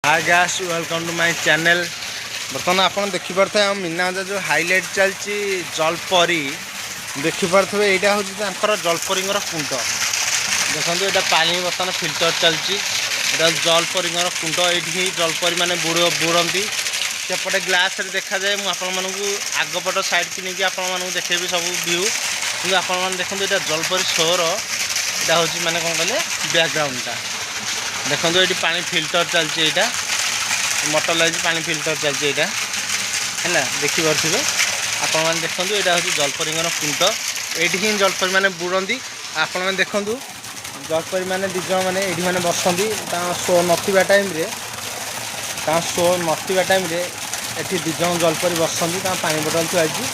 Hi guys welcome to my channel. बर्तमान आप देखिपे मीना जो हाईलाइट चलती जलपरी देखिपे यहाँ हूँ जलपरी कुंड देखो यहाँ पानी बर्तमान फिल्टर चलती जलपरी कुंड ये जलपरी मैंने बुड़ती सेपटे ग्लास देखा जाए मुझे आगपट साइड की नहीं आपको देखेबी सब व्यू कि आपने देखो यहाँ जलपरी शोर यहाँ हूँ मैंने कौन कहले बैकग्राउंडटा देखो ये पानी फिल्टर चलती यहाँ मोटर लगी पानी फिल्टर चलती यहाँ है देखिपे आपण मैंने देखो यहाँ हूँ जलपरी कुंड ये हिं जलपरी मैंने बुड़ती आपण मैंने देखूँ जलपरी मैंने दिज मैंने ये मैंने बसती शो ना टाइम शो ना टाइम ये दिज जलपरी बसती पानी बोतल थी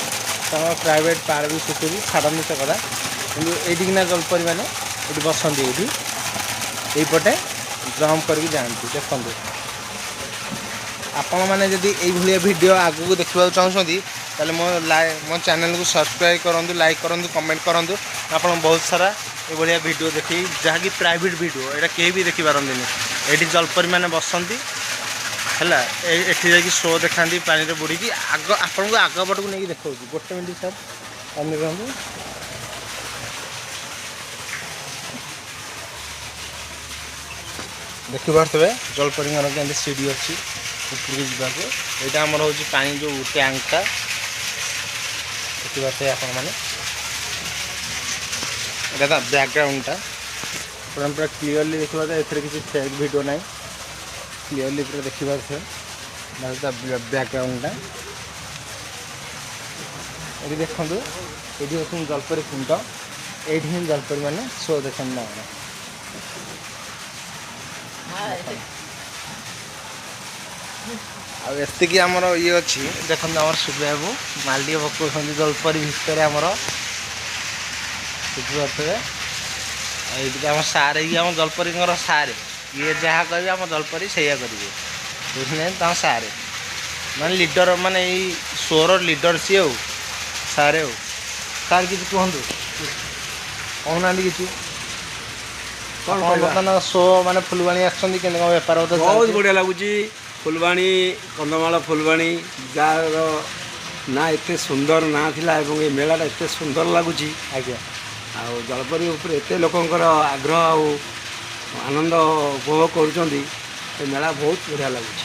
प्राइवेट पार भी सुटू भी छाड़ती से कदा कि ये जलपरी मैंने ये बसती यहीपटे जम्प करके जाती देखो आपण मैंने जदि ये वीडियो आगू देखा चाहते ताले मो चैनल को सब्सक्राइब करूँ लाइक करूँ कमेंट करूँ आप बहुत सारा ये वीडियो देखी जहाँकि प्राइवेट वीडियो यहाँ कहीं भी देखिपारती ये जलपरी मैंने बसती है ये शो देखा पानी बुड़ी आग आपन को आग पट को नहीं देखा गोटे मिनट सर पानी रहा देखिपे जलपरी के सीढ़ी अच्छी ऊपर जावाक यहाँ आमर हूँ पानी जो टैंकटा देखिपे आप बैकग्राउंडटा पूरा क्लीयरली देखिए ए किसी फेक वीडियो ना क्लीयरली पूरा देखिपे बैकग्राउंडटा ये देखो ये हूँ जलपरी कुंड ये हिं जलपरी मैंने शो देखते ना आती आमर ये अच्छी देखते आम सुबह बाबू मालटी पकाउं जलपरी भितर आमर देखिपे ये आम सारे आम जलपरी सारे ये जहाँ कहे आम जलपरी से करेंगे बुझे सारे माने लीडर माने शोर लीडर सी हो सारे हो सार कि कहतु कहना कि बर्तमान शो माने फुलवाणी आसछन्ती केने कम बेपार बहुत बढ़िया लगुच फुलवाणी कंधमाल फुलवाणी जार ना एत सुंदर ना थिला एवं ये मेलाटा एत सुंदर लगुच आज्ञा आ जलपरी उपर एत लोकंकर आग्रह आनंद उपभोग करुँच मेला बहुत बढ़िया लगुच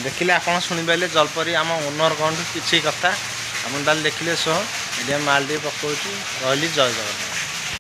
देखिले आप शुणिपारे जलपरी आम ओनर कहूँ किसी कथा आप देखिले सो माल पकाऊँ रही जय जगन्नाथ।